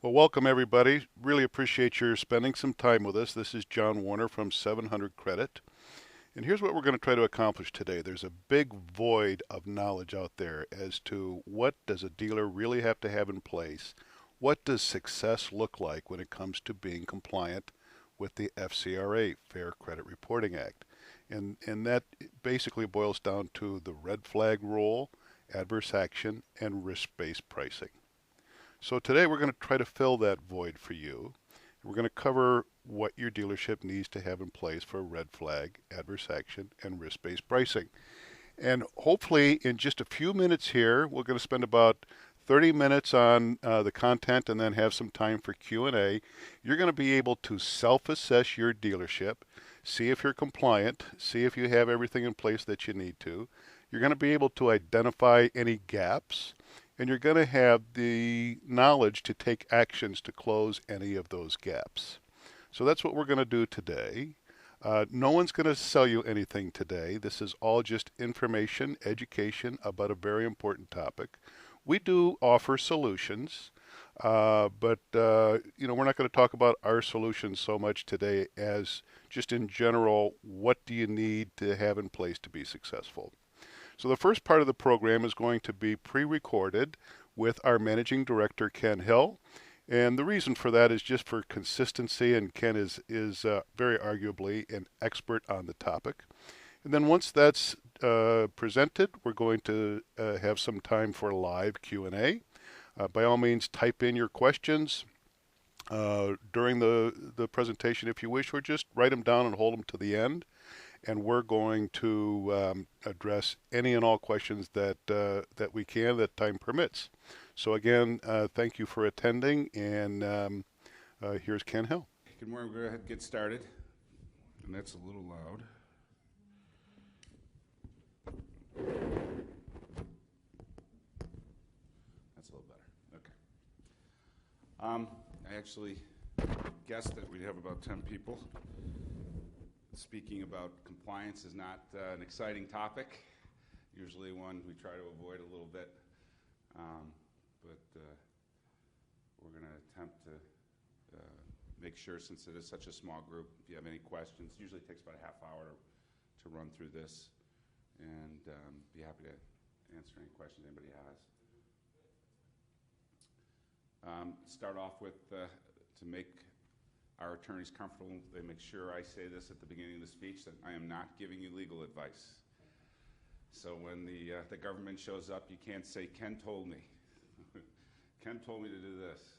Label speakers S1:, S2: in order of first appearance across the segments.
S1: Well, welcome everybody. Really appreciate your spending some time with us. This is John Warner from 700 Credit. And here's what we're going to try to accomplish today. There's a big void of knowledge out there as to what does a dealer really have to have in place? What does success look like when it comes to being compliant with the FCRA, Fair Credit Reporting Act? And that basically boils down to the red flag rule, adverse action, and risk-based pricing. So today we're going to try to fill that void for you. We're going to cover what your dealership needs to have in place for red flag, adverse action, and risk-based pricing. And hopefully in just a few minutes here, we're going to spend about 30 minutes on the content and then have some time for Q&A. You're going to be able to self-assess your dealership, see if you're compliant, see if you have everything in place that you need to. You're going to be able to identify any gaps, and you're going to have the knowledge to take actions to close any of those gaps. So that's what we're going to do today. No one's going to sell you anything today. This is all just information, education about a very important topic. We do offer solutions, but we're not going to talk about our solutions so much today as just in general, what do you need to have in place to be successful? So the first part of the program is going to be pre-recorded with our managing director, Ken Hill. And the reason for that is just for consistency, and Ken is very arguably an expert on the topic. And then once that's presented, we're going to have some time for live Q&A. By all means, type in your questions during the presentation if you wish, or just write them down and hold them to the end. And we're going to address any and all questions that we can, that time permits. So again, thank you for attending, and here's Ken Hill.
S2: Good morning. We'll go ahead and get started. And that's a little loud. That's a little better. Okay. I actually guessed that we'd have about 10 people. Speaking about compliance is not an exciting topic, usually one we try to avoid a little bit, but we're going to attempt to make sure, since it is such a small group, if you have any questions, usually it takes about a half hour to run through this, and be happy to answer any questions anybody has. Start off with to make our attorneys comfortable. They make sure I say this at the beginning of the speech, that I am not giving you legal advice. So when the government shows up, you can't say, Ken told me. Ken told me to do this.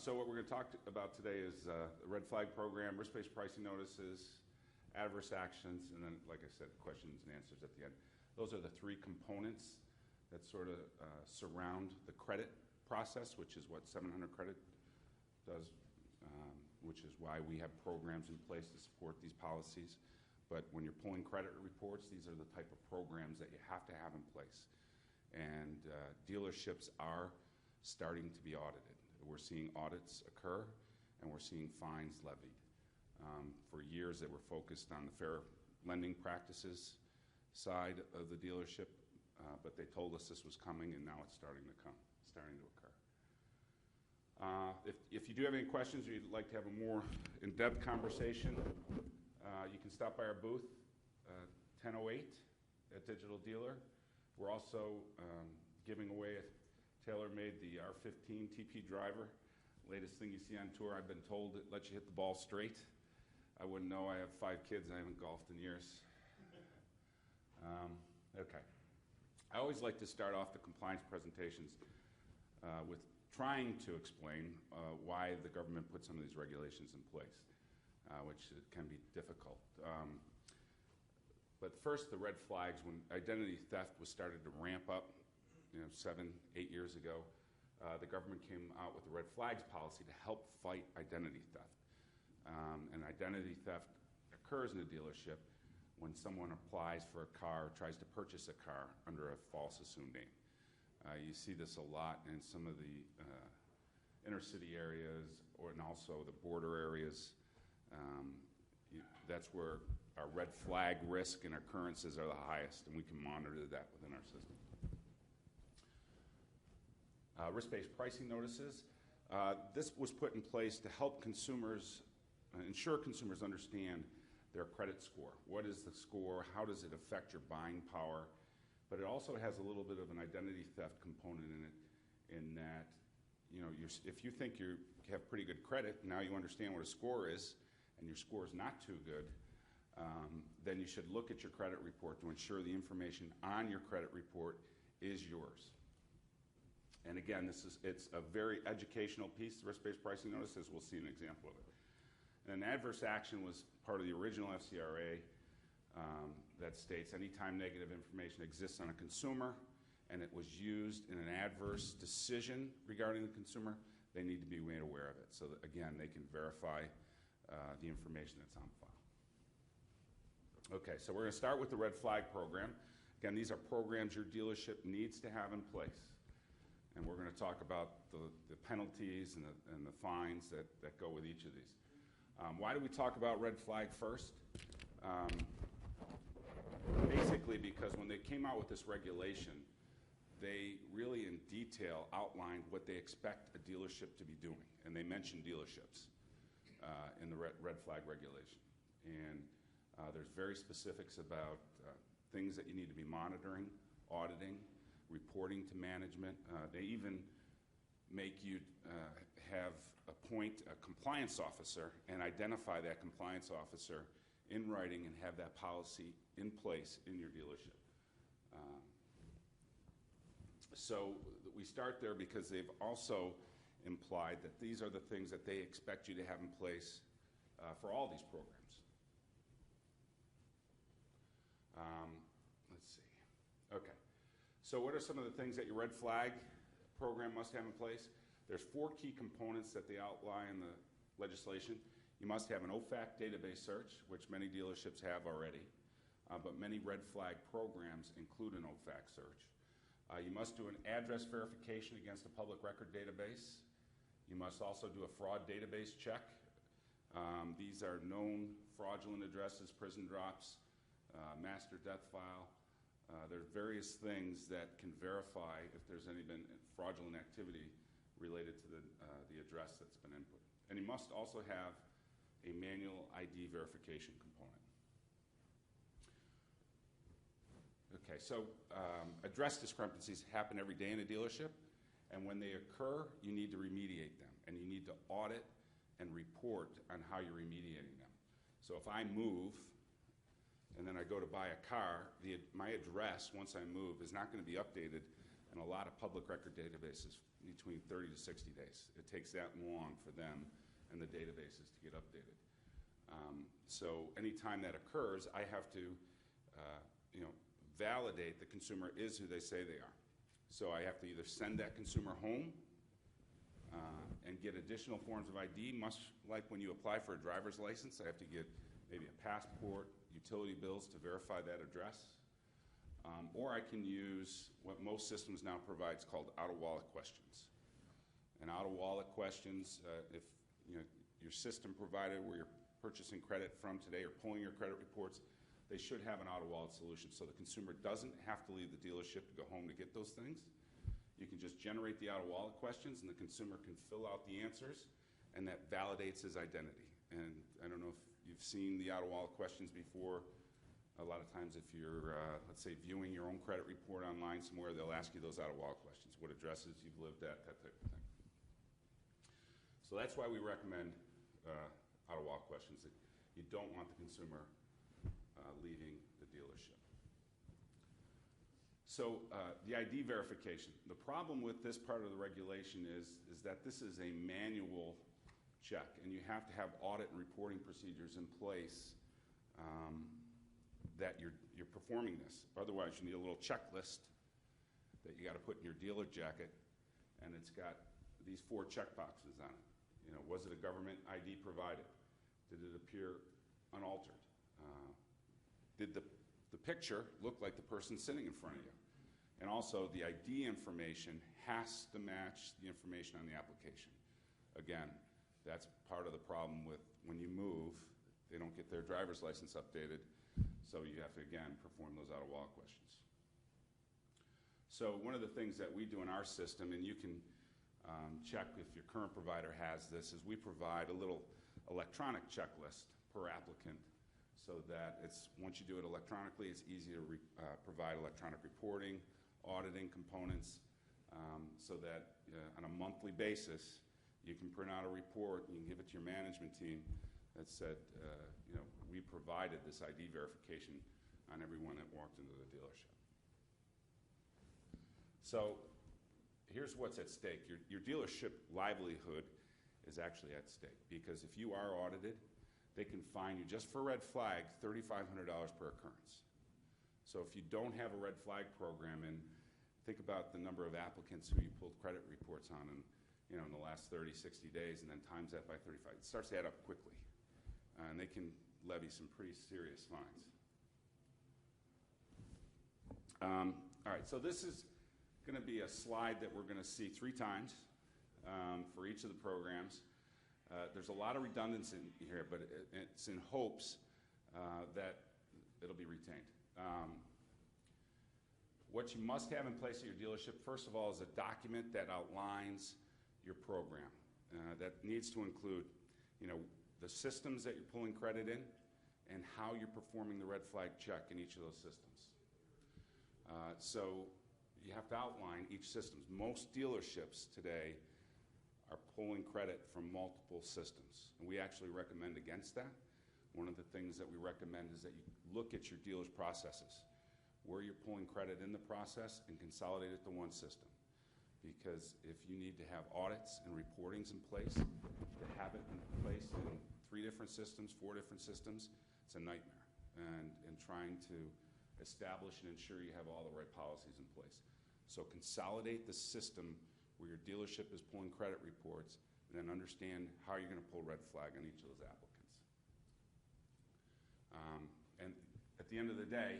S2: So what we're going to talk about today is the red flag program, risk-based pricing notices, adverse actions, and then, like I said, questions and answers at the end. Those are the three components that sort of surround the credit process, which is what 700 Credit does, which is why we have programs in place to support these policies. But when you're pulling credit reports, these are the type of programs that you have to have in place. And dealerships are starting to be audited. We're seeing audits occur, and we're seeing fines levied. For years, they were focused on the fair lending practices side of the dealership, but they told us this was coming, and now it's starting to occur. If you do have any questions or you'd like to have a more in-depth conversation, you can stop by our booth, 1008 at Digital Dealer. We're also giving away a tailor-made the R15 TP driver. Latest thing you see on tour. I've been told it lets you hit the ball straight. I wouldn't know. I have 5 kids. I haven't golfed in years. Okay. I always like to start off the compliance presentations with trying to explain why the government put some of these regulations in place, which can be difficult. But first, the red flags. When identity theft was started to ramp up, 7, 8 years ago, the government came out with the red flags policy to help fight identity theft. And identity theft occurs in a dealership when someone applies for a car, tries to purchase a car under a false assumed name. You see this a lot in some of the inner city areas, and also the border areas. That's where our red flag risk and occurrences are the highest, and we can monitor that within our system. Risk-based pricing notices. This was put in place to help consumers, ensure consumers understand their credit score. What is the score? How does it affect your buying power? But it also has a little bit of an identity theft component in it, in that, you know, if you think you have pretty good credit, now you understand what a score is, and your score is not too good, then you should look at your credit report to ensure the information on your credit report is yours. And again, it's a very educational piece, the risk-based pricing notice, as we'll see an example of it. And an adverse action was part of the original FCRA that states anytime negative information exists on a consumer and it was used in an adverse decision regarding the consumer, they need to be made aware of it so that, again, they can verify the information that's on file. Okay, so we're going to start with the red flag program. Again, these are programs your dealership needs to have in place. And we're going to talk about the penalties and the fines that go with each of these. Why do we talk about red flag first? Basically because when they came out with this regulation, they really in detail outlined what they expect a dealership to be doing. And they mentioned dealerships in the red flag regulation. And there's very specifics about things that you need to be monitoring, auditing, reporting to management. They even make you appoint a compliance officer and identify that compliance officer in writing and have that policy in place in your dealership. So we start there because they've also implied that these are the things that they expect you to have in place for all these programs. Let's see. Okay. So what are some of the things that your red flag program must have in place? There's 4 key components that they outline in the legislation. You must have an OFAC database search, which many dealerships have already, but many red flag programs include an OFAC search. You must do an address verification against a public record database. You must also do a fraud database check. These are known fraudulent addresses, prison drops, master death file. There are various things that can verify if there's been fraudulent activity related to the address that's been input. And you must also have a manual ID verification component. Okay, so address discrepancies happen every day in a dealership, and when they occur, you need to remediate them, and you need to audit and report on how you're remediating them. So if I move and then I go to buy a car, my address, once I move, is not going to be updated in a lot of public record databases between 30 to 60 days. It takes that long for them and the databases to get updated. So anytime that occurs, I have to validate the consumer is who they say they are. So I have to either send that consumer home and get additional forms of ID, much like when you apply for a driver's license. I have to get maybe a passport, utility bills to verify that address. Or I can use what most systems now provides called out-of-wallet questions. And out-of-wallet questions, if your system provider where you're purchasing credit from today or pulling your credit reports, they should have an out-of-wallet solution so the consumer doesn't have to leave the dealership to go home to get those things. You can just generate the out-of-wallet questions and the consumer can fill out the answers, and that validates his identity. And I don't know if you've seen the out-of-wallet questions before. A lot of times if you're, let's say, viewing your own credit report online somewhere, they'll ask you those out-of-wallet questions, what addresses you've lived at, that type of thing. So that's why we recommend out-of-wallet questions, that you don't want the consumer leaving the dealership. So the ID verification. The problem with this part of the regulation is that this is a manual check, and you have to have audit and reporting procedures in place that you're performing this. Otherwise, you need a little checklist that you got to put in your dealer jacket, and it's got these 4 check boxes on it. Was it a government ID provided? Did it appear unaltered? Did the picture look like the person sitting in front of you? And also, the ID information has to match the information on the application. Again, that's part of the problem with when you move, they don't get their driver's license updated, so you have to, again, perform those out-of-wallet questions. So one of the things that we do in our system, and you can check if your current provider has this, is we provide a little electronic checklist per applicant so that once you do it electronically, it's easy to provide electronic reporting, auditing components, so that on a monthly basis, you can print out a report and you can give it to your management team that said, we provided this ID verification on everyone that walked into the dealership. So here's what's at stake. Your dealership livelihood is actually at stake, because if you are audited, they can fine you just for red flag $3,500 per occurrence. So if you don't have a red flag program, and think about the number of applicants who you pulled credit reports on in the last 30, 60 days, and then times that by 35. It starts to add up quickly, and they can levy some pretty serious fines. All right, so this is going to be a slide that we're going to see 3 times for each of the programs. There's a lot of redundancy in here, but it's in hopes that it'll be retained. What you must have in place at your dealership, first of all, is a document that outlines your program. That needs to include, the systems that you're pulling credit in and how you're performing the red flag check in each of those systems. So you have to outline each system. Most dealerships today are pulling credit from multiple systems, and we actually recommend against that. One of the things that we recommend is that you look at your dealer's processes, where you're pulling credit in the process, and consolidate it to one system. Because if you need to have audits and reportings in place, to have it in place in 3 different systems, 4 different systems, it's a nightmare. And trying to establish and ensure you have all the right policies in place. So consolidate the system where your dealership is pulling credit reports, and then understand how you're going to pull red flag on each of those applicants. And at the end of the day,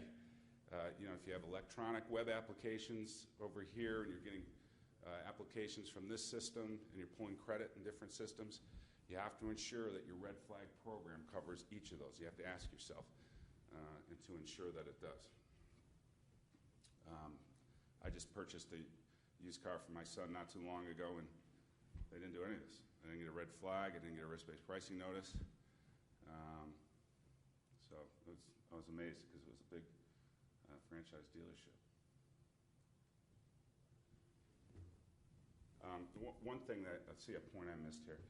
S2: if you have electronic web applications over here, and you're getting applications from this system, and you're pulling credit in different systems, you have to ensure that your red flag program covers each of those. You have to ask yourself and to ensure that it does. I just purchased a used car for my son not too long ago, and they didn't do any of this. I didn't get a red flag. I didn't get a risk-based pricing notice. So I was amazed, because it was a big franchise dealership. One thing that, let's see, a point I missed here.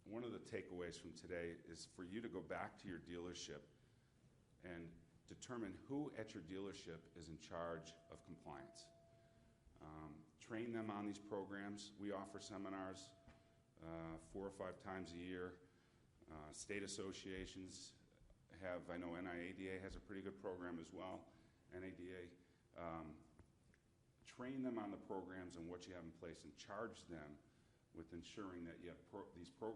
S2: One of the takeaways from today is for you to go back to your dealership and determine who at your dealership is in charge of compliance. Train them on these programs. We offer seminars 4 or 5 times a year. State associations have, I know NIADA has a pretty good program as well, NADA. Train them on the programs and what you have in place, and charge them with ensuring that you have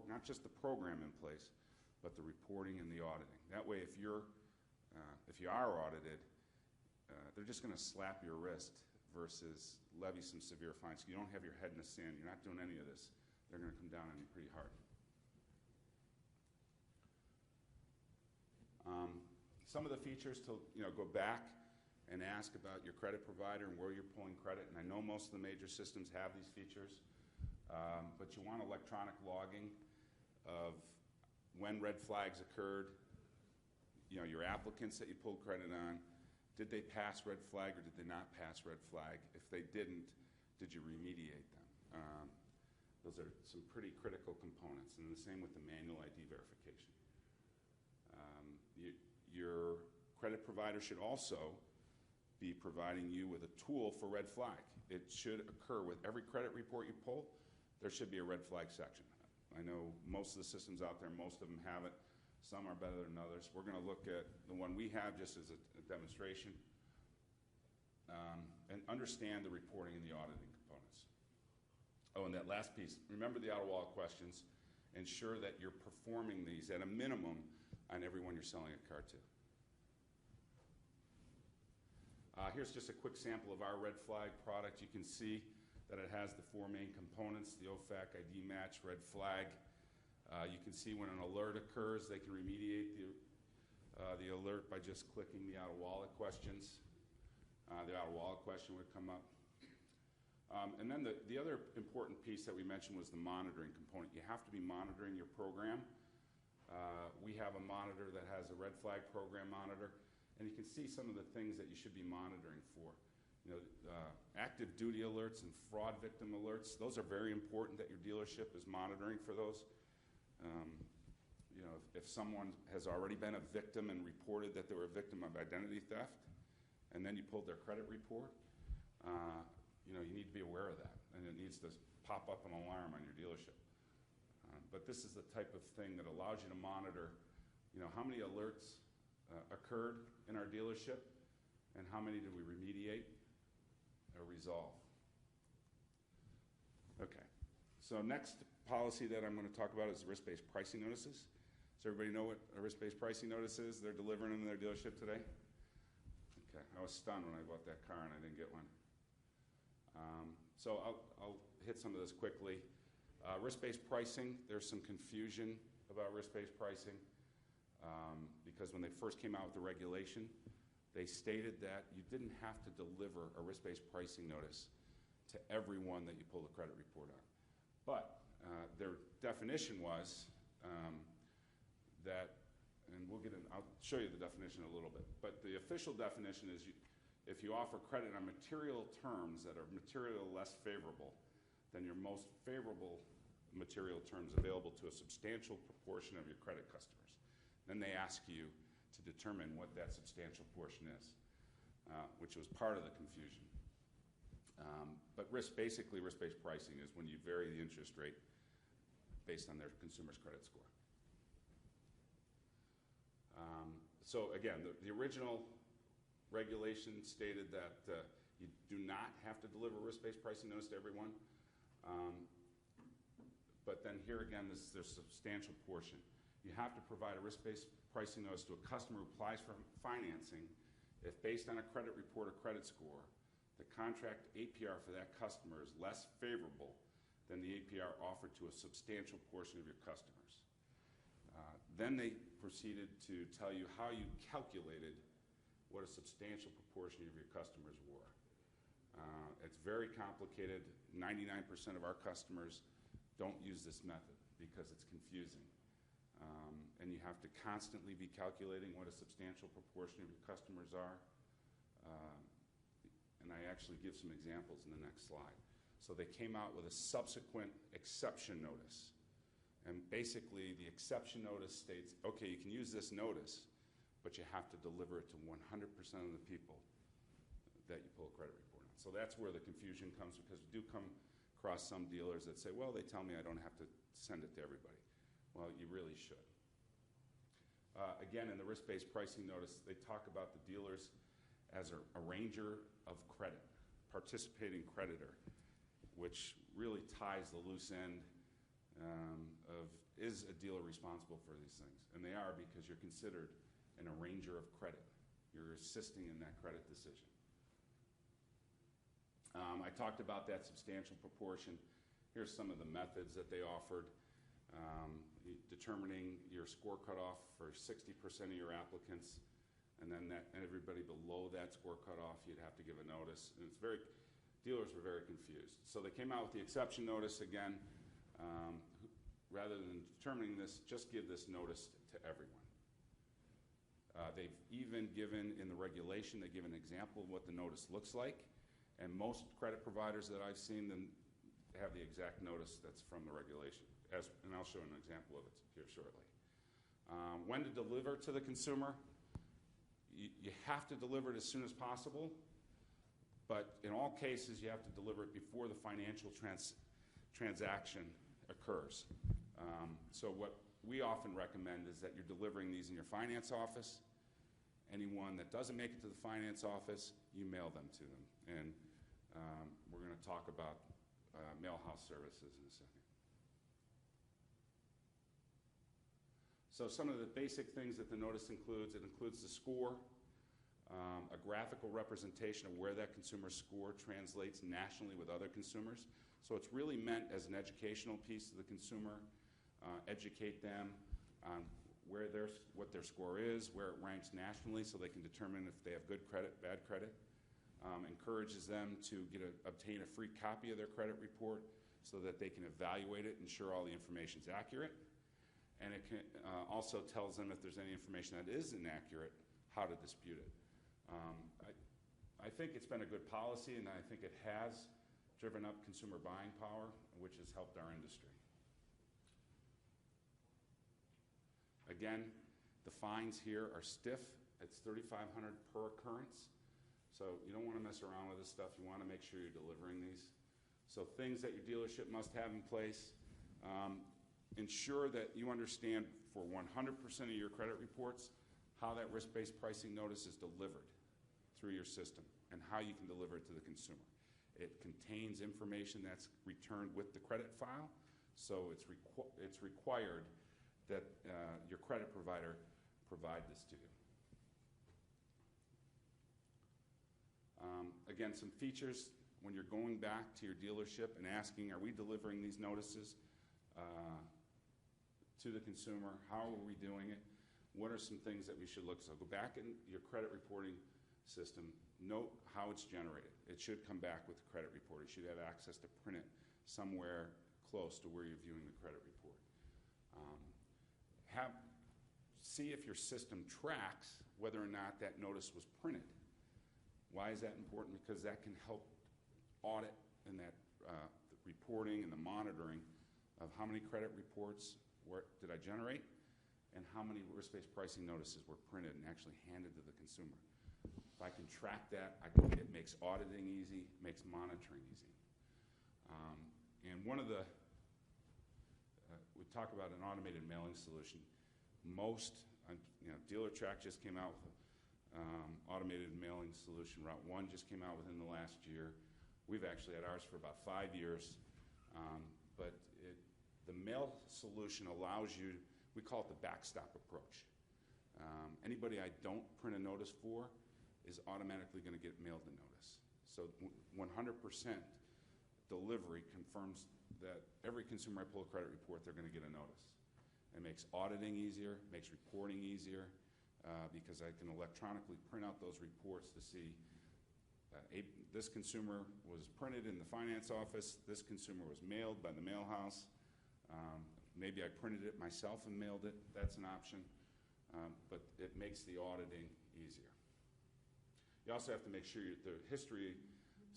S2: not just the program in place, but the reporting and the auditing. That way, if you are audited, they're just going to slap your wrist versus levy some severe fines. You don't have your head in the sand. You're not doing any of this. They're going to come down on you pretty hard. Some of the features to go back and ask about your credit provider and where you're pulling credit. And I know most of the major systems have these features, but you want electronic logging of when red flags occurred, your applicants that you pulled credit on. Did they pass red flag or did they not pass red flag? If they didn't, did you remediate them? Those are some pretty critical components, and the same with the manual ID verification. Your credit provider should also be providing you with a tool for red flag. It should occur with every credit report you pull. There should be a red flag section. I know most of the systems out there, most of them have it. Some are better than others. We're going to look at the one we have just as a demonstration and understand the reporting and the auditing components. Oh, and that last piece, remember the out-of-wallet questions. Ensure that you're performing these at a minimum on everyone you're selling a car to. Here's just a quick sample of our red flag product. You can see that it has the 4 main components: the OFAC, ID match, red flag. You can see when an alert occurs, they can remediate the alert by just clicking the out-of-wallet questions. The out-of-wallet question would come up. And then the other important piece that we mentioned was the monitoring component. You have to be monitoring your program. We have a monitor that has a red flag program monitor, and you can see some of the things that you should be monitoring for. You know, active duty alerts and fraud victim alerts, those are very important that your dealership is monitoring for those. You know, if someone has already been a victim and reported that they were a victim of identity theft, and then you pulled their credit report, you know, you need to be aware of that, and it needs to pop up an alarm on your dealership. But this is the type of thing that allows you to monitor, you know, how many alerts occurred in our dealership, and how many did we remediate or resolve. Okay, so next policy that I'm going to talk about is risk-based pricing notices. Does everybody know what a risk-based pricing notice is? They're delivering them in their dealership today? Okay, I was stunned when I bought that car and I didn't get one. So I'll hit some of this quickly. Risk-based pricing, there's some confusion about risk-based pricing because when they first came out with the regulation, they stated that you didn't have to deliver a risk-based pricing notice to everyone that you pull the credit report on. But their definition was that, and I'll show you the definition in a little bit, but the official definition is if you offer credit on material terms that are materially less favorable than your most favorable material terms available to a substantial proportion of your credit customers. Then they ask you to determine what that substantial portion is, which was part of the confusion. But risk-based pricing is when you vary the interest rate based on their consumer's credit score. So again, the original regulation stated that you do not have to deliver risk-based pricing notice to everyone. But then here again, there's a substantial portion. You have to provide a risk-based pricing notice to a customer who applies for financing if based on a credit report or credit score, the contract APR for that customer is less favorable than the APR offered to a substantial portion of your customers. Then they proceeded to tell you how you calculated what a substantial proportion of your customers were. It's very complicated. 99% of our customers don't use this method because it's confusing. And you have to constantly be calculating what a substantial proportion of your customers are. And I actually give some examples in the next slide. So they came out with a subsequent exception notice. And basically the exception notice states, okay, you can use this notice, but you have to deliver it to 100% of the people that you pull a credit report on. So that's where the confusion comes, because we do come across some dealers that say, well, they tell me I don't have to send it to everybody. Well, you really should. Again, in the risk-based pricing notice, they talk about the dealers as an arranger of credit, participating creditor, which really ties the loose end of is a dealer responsible for these things? And they are, because you're considered an arranger of credit. You're assisting in that credit decision. I talked about that substantial proportion. Here's some of the methods that they offered. Determining your score cutoff for 60% of your applicants, and then everybody below that score cutoff, you'd have to give a notice. And dealers were very confused. So they came out with the exception notice again. Rather than determining this, just give this notice to everyone. They've even given, in the regulation, they give an example of what the notice looks like. And most credit providers that I've seen them have the exact notice that's from the regulation. And I'll show an example of it here shortly. When to deliver to the consumer? You have to deliver it as soon as possible, but in all cases, you have to deliver it before the financial transaction occurs. So what we often recommend is that you're delivering these in your finance office. Anyone that doesn't make it to the finance office, you mail them to them. And we're going to talk about mail house services in a second. So some of the basic things that the notice includes, it includes the score, a graphical representation of where that consumer score translates nationally with other consumers. So it's really meant as an educational piece to the consumer, educate them on what their score is, where it ranks nationally, so they can determine if they have good credit, bad credit. encourages them to obtain a free copy of their credit report so that they can evaluate it, ensure all the information is accurate. And it also tells them if there's any information that is inaccurate, how to dispute it. I think it's been a good policy, and I think it has driven up consumer buying power, which has helped our industry. Again, the fines here are stiff. It's $3,500 per occurrence. So you don't want to mess around with this stuff. You want to make sure you're delivering these. So things that your dealership must have in place. Ensure that you understand for 100% of your credit reports how that risk-based pricing notice is delivered through your system and how you can deliver it to the consumer. It contains information that's returned with the credit file, so it's required that your credit provider provide this to you. Again, some features when you're going back to your dealership and asking, are we delivering these notices to the consumer? How are we doing it? What are some things that we should look? So go back in your credit reporting system, note how it's generated. It should come back with the credit report. You should have access to print it somewhere close to where you're viewing the credit report. See if your system tracks whether or not that notice was printed. Why is that important? Because that can help audit in that the reporting and the monitoring of how many credit reports did I generate and how many risk-based pricing notices were printed and actually handed to the consumer. If I can track that, it makes auditing easy, makes monitoring easy. And one of the, we talk about an automated mailing solution. Most, DealerTrack just came out with automated mailing solution. Route 1 just came out within the last year. We've actually had ours for about 5 years. But the mail solution allows you, we call it the backstop approach. Anybody I don't print a notice for is automatically going to get mailed a notice. So 100% delivery confirms that every consumer I pull a credit report, they're going to get a notice. It makes auditing easier, makes reporting easier, because I can electronically print out those reports to see this consumer was printed in the finance office, this consumer was mailed by the mail house. Maybe I printed it myself and mailed it. That's an option, but it makes the auditing easier. You also have to make sure the history.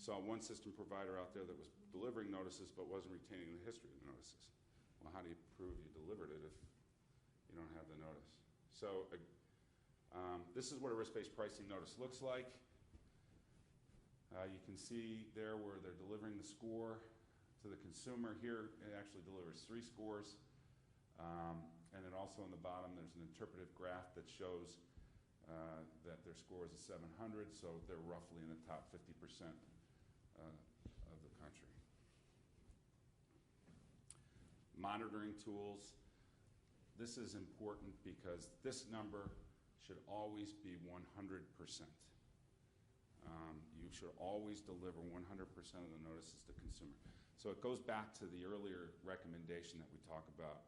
S2: Saw one system provider out there that was delivering notices but wasn't retaining the history of the notices. Well, how do you prove you delivered it if you don't have the notice? So this is what a risk-based pricing notice looks like. You can see there where they're delivering the score to the consumer. Here it actually delivers 3 scores. And then also on the bottom there's an interpretive graph that shows that their score is a 700, so they're roughly in the top 50% of the country. Monitoring tools. This is important because this number should always be 100%. You should always deliver 100% of the notices to consumer. So it goes back to the earlier recommendation that we talk about,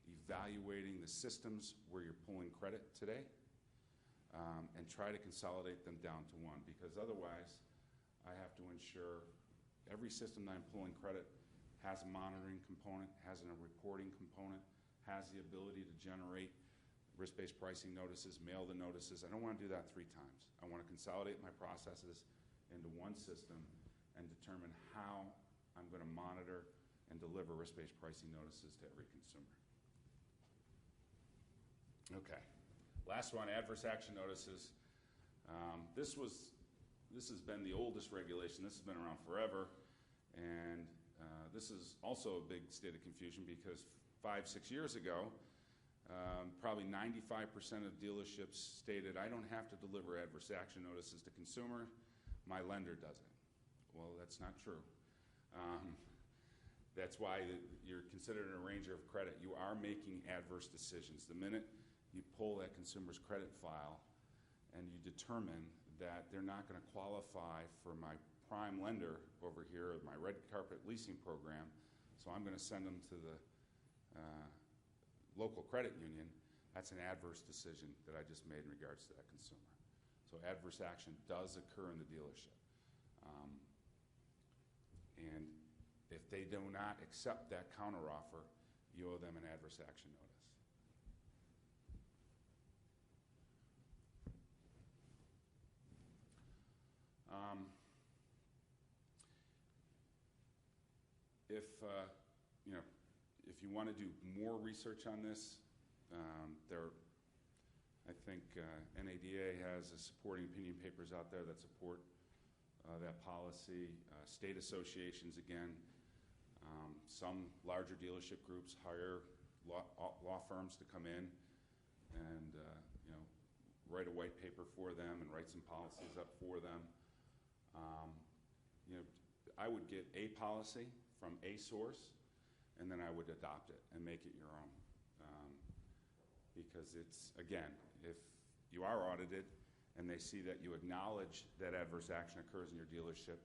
S2: evaluating the systems where you're pulling credit today, and try to consolidate them down to one, because otherwise I have to ensure every system that I'm pulling credit has a monitoring component, has a reporting component, has the ability to generate risk-based pricing notices, mail the notices. I don't want to do that 3 times. I want to consolidate my processes into one system and determine how I'm going to monitor and deliver risk-based pricing notices to every consumer. Okay. Last one, adverse action notices. This has been the oldest regulation. This has been around forever, and this is also a big state of confusion because 5-6 years ago, probably 95% of dealerships stated, I don't have to deliver adverse action notices to consumer, my lender does it. Well, that's not true. That's why you're considered an arranger of credit. You are making adverse decisions. The minute you pull that consumer's credit file and you determine that they're not going to qualify for my prime lender over here, or my red carpet leasing program, so I'm going to send them to the local credit union, that's an adverse decision that I just made in regards to that consumer. So adverse action does occur in the dealership. Um, and if they do not accept that counteroffer, you owe them an adverse action notice. If you want to do more research on this, I think NADA has supporting opinion papers out there that support that policy. State associations, again, some larger dealership groups hire law firms to come in and write a white paper for them and write some policies up for them. I would get a policy from a source, and then I would adopt it and make it your own. Because it's, again, if you are audited and they see that you acknowledge that adverse action occurs in your dealership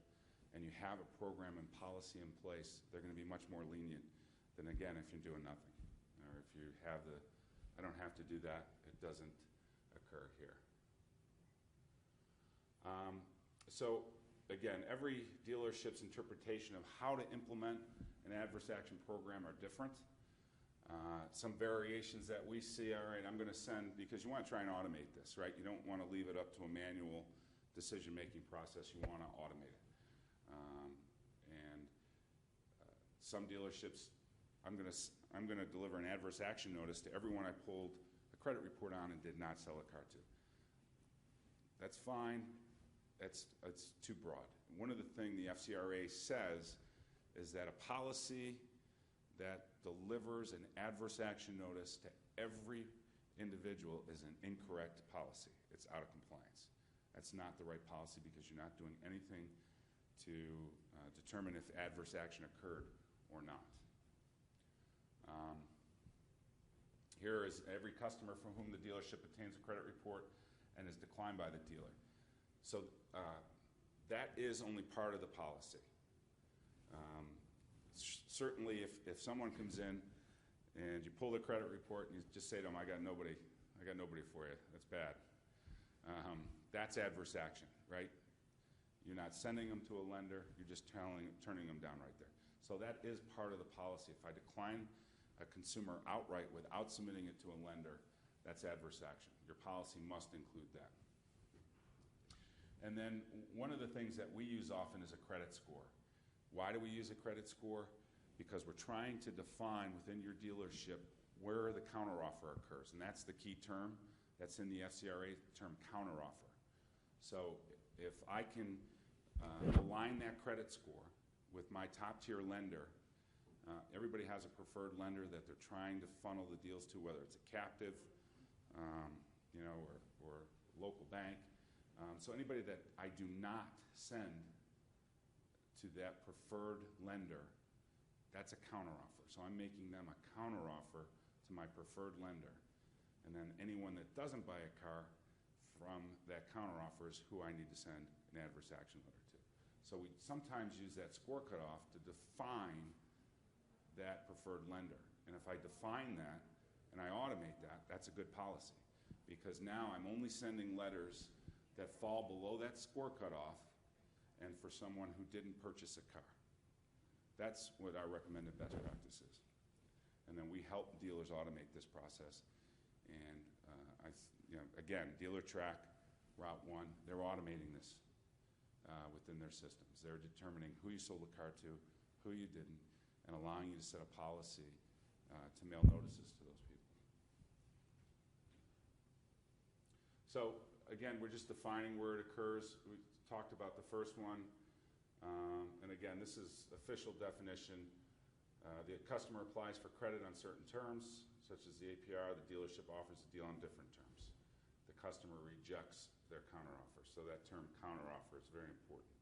S2: and you have a program and policy in place, they're going to be much more lenient than, again, if you're doing nothing. Or if you have I don't have to do that, it doesn't occur here. So, again, every dealership's interpretation of how to implement an adverse action program are different. Some variations that we see, all right, I'm going to send, because you want to try and automate this, right? You don't want to leave it up to a manual decision-making process. You want to automate it. Some dealerships, I'm going to deliver an adverse action notice to everyone I pulled a credit report on and did not sell a car to. That's fine. It's too broad. One of the things the FCRA says is that a policy that delivers an adverse action notice to every individual is an incorrect policy. It's out of compliance. That's not the right policy because you're not doing anything to determine if adverse action occurred or not. Here is every customer from whom the dealership obtains a credit report and is declined by the dealer. So that is only part of the policy. Certainly, if someone comes in and you pull the credit report and you just say to them, I got nobody for you, that's bad. That's adverse action, right? You're not sending them to a lender, you're just turning them down right there. So that is part of the policy. If I decline a consumer outright without submitting it to a lender, that's adverse action. Your policy must include that. And then one of the things that we use often is a credit score. Why do we use a credit score? Because we're trying to define within your dealership where the counteroffer occurs, and that's the key term that's in the FCRA term, counteroffer. So if I can align that credit score with my top-tier lender, everybody has a preferred lender that they're trying to funnel the deals to, whether it's a captive, or local bank. So anybody that I do not send to that preferred lender, that's a counteroffer. So I'm making them a counteroffer to my preferred lender. And then anyone that doesn't buy a car from that counteroffer is who I need to send an adverse action letter to. So we sometimes use that score cutoff to define that preferred lender. And if I define that and I automate that, that's a good policy. Because now I'm only sending letters that fall below that score cutoff and for someone who didn't purchase a car. That's what our recommended best practice is. And then we help dealers automate this process. And again, DealerTrack, Route 1, they're automating this within their systems. They're determining who you sold the car to, who you didn't, and allowing you to set a policy to mail notices to those people. So again, we're just defining where it occurs. We talked about the first one. And again, this is official definition. The customer applies for credit on certain terms, such as the APR. The dealership offers the deal on different terms. The customer rejects their counteroffer. So that term counteroffer is very important.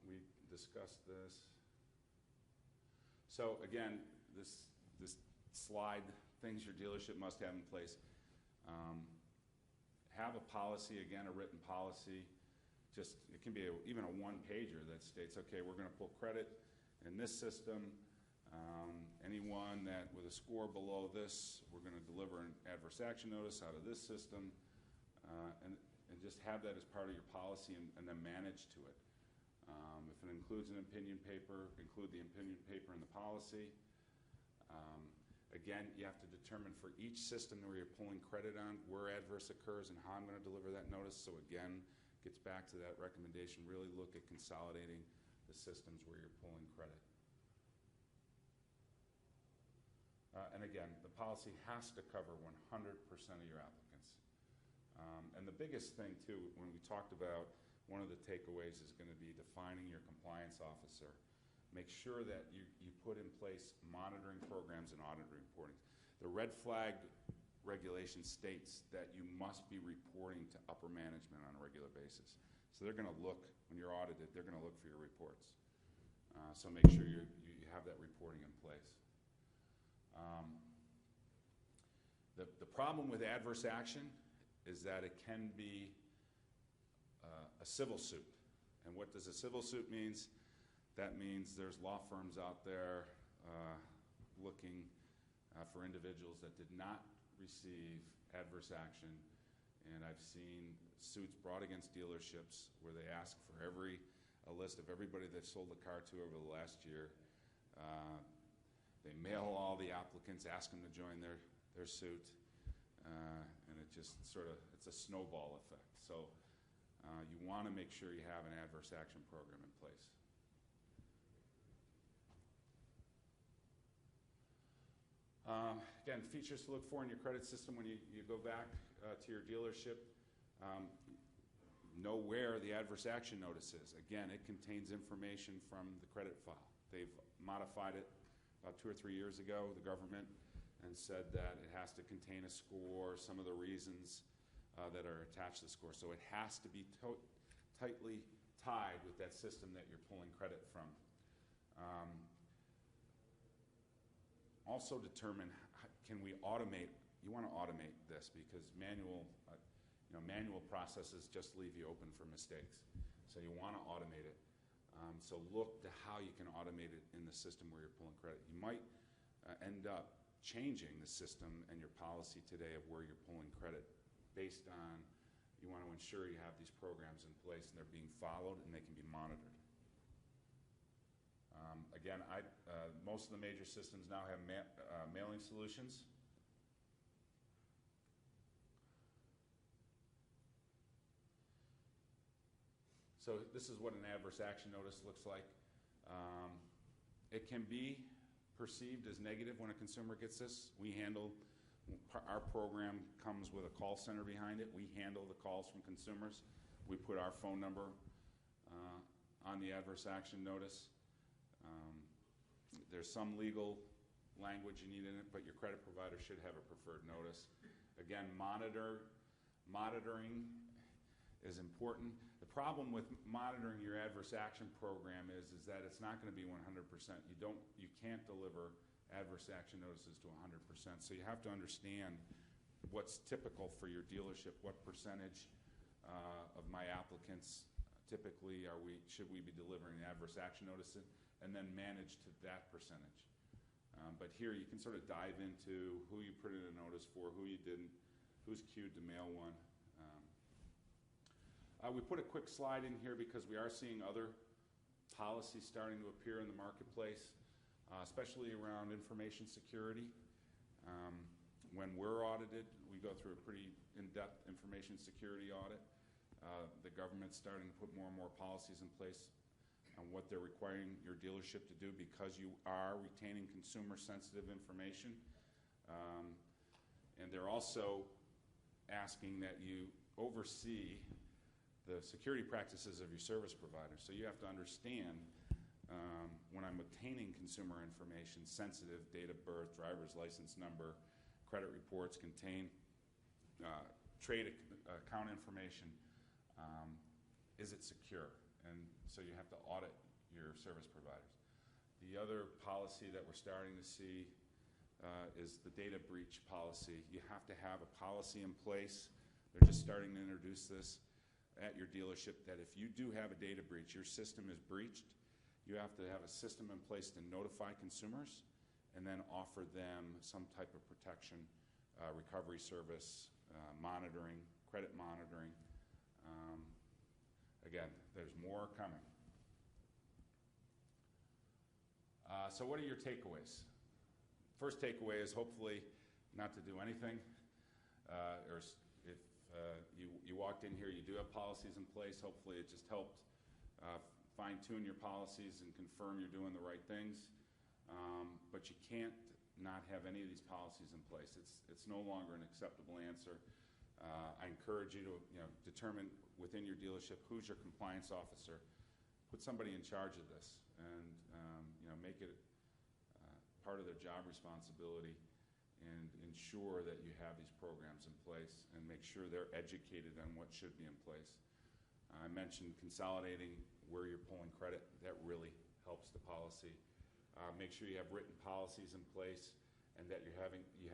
S2: We discussed this. So again, this slide, things your dealership must have in place. Have a policy, again, a written policy. Just, it can be even a one-pager that states, okay, we're going to pull credit in this system. Anyone that with a score below this, we're going to deliver an adverse action notice out of this system. And and just have that as part of your policy and then manage to it. If it includes an opinion paper, include the opinion paper in the policy. Again, you have to determine for each system where you're pulling credit on where adverse occurs and how I'm going to deliver that notice. So again, gets back to that recommendation, really look at consolidating the systems where you're pulling credit. And again, the policy has to cover 100% of your applicants. And the biggest thing too, when we talked about one of the takeaways is going to be defining your compliance officer. Make sure that you put in place monitoring programs and audit reporting. The red flag regulation states that you must be reporting to upper management on a regular basis. So they're going to look, when you're audited, they're going to look for your reports. So make sure you have that reporting in place. The problem with adverse action is that it can be a civil suit. And what does a civil suit means? That means there's law firms out there looking for individuals that did not receive adverse action. And I've seen suits brought against dealerships where they ask for a list of everybody they've sold the car to over the last year. They mail all the applicants, ask them to join their suit, and it just it's a snowball effect. So you want to make sure you have an adverse action program in place. Again, features to look for in your credit system when you go back to your dealership. Know where the adverse action notice is. Again, it contains information from the credit file. They've modified it about 2 or 3 years ago, the government, and said that it has to contain a score, some of the reasons that are attached to the score. So it has to be tightly tied with that system that you're pulling credit from. Also determine, can we automate? You want to automate this because manual processes just leave you open for mistakes. So you want to automate it. So look to how you can automate it in the system where you're pulling credit. You might end up changing the system and your policy today of where you're pulling credit based on, you want to ensure you have these programs in place and they're being followed and they can be monitored. Again, most of the major systems now have mailing solutions. So this is what an adverse action notice looks like. It can be perceived as negative when a consumer gets this. Our program comes with a call center behind it. We handle the calls from consumers. We put our phone number on the adverse action notice. There's some legal language you need in it, but your credit provider should have a preferred notice. Again, monitoring is important. The problem with monitoring your adverse action program is that it's not going to be 100%. You can't deliver adverse action notices to 100%. So you have to understand what's typical for your dealership. What percentage of my applicants typically should we be delivering adverse action notices, and then manage to that percentage. But here you can sort of dive into who you put in a notice for, who you didn't, who's queued to mail one. We put a quick slide in here because we are seeing other policies starting to appear in the marketplace, especially around information security. When we're audited, we go through a pretty in-depth information security audit. The government's starting to put more and more policies in place on what they're requiring your dealership to do because you are retaining consumer-sensitive information. And they're also asking that you oversee the security practices of your service provider. So you have to understand when I'm obtaining consumer information, sensitive date of birth, driver's license number, credit reports contain trade account information, is it secure? And so you have to audit your service providers. The other policy that we're starting to see is the data breach policy. You have to have a policy in place. They're just starting to introduce this at your dealership that if you do have a data breach, your system is breached, you have to have a system in place to notify consumers and then offer them some type of protection, recovery service, monitoring, credit monitoring. Again, there's more coming. So what are your takeaways? First takeaway is hopefully not to do anything. Or if you walked in here, you do have policies in place. Hopefully it just helped fine-tune your policies and confirm you're doing the right things. But you can't not have any of these policies in place. It's no longer an acceptable answer. I encourage you to determine within your dealership who's your compliance officer. Put somebody in charge of this, and make it part of their job responsibility, and ensure that you have these programs in place, and make sure they're educated on what should be in place. I mentioned consolidating where you're pulling credit. That really helps the policy. Make sure you have written policies in place, and that you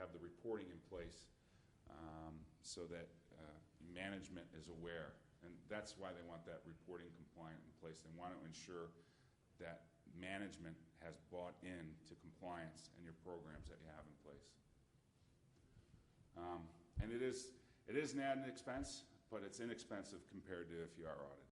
S2: have the reporting in place, so that management is aware. And that's why they want that reporting compliant in place. They want to ensure that management has bought into compliance and your programs that you have in place. And it is an added expense, but it's inexpensive compared to if you are audited.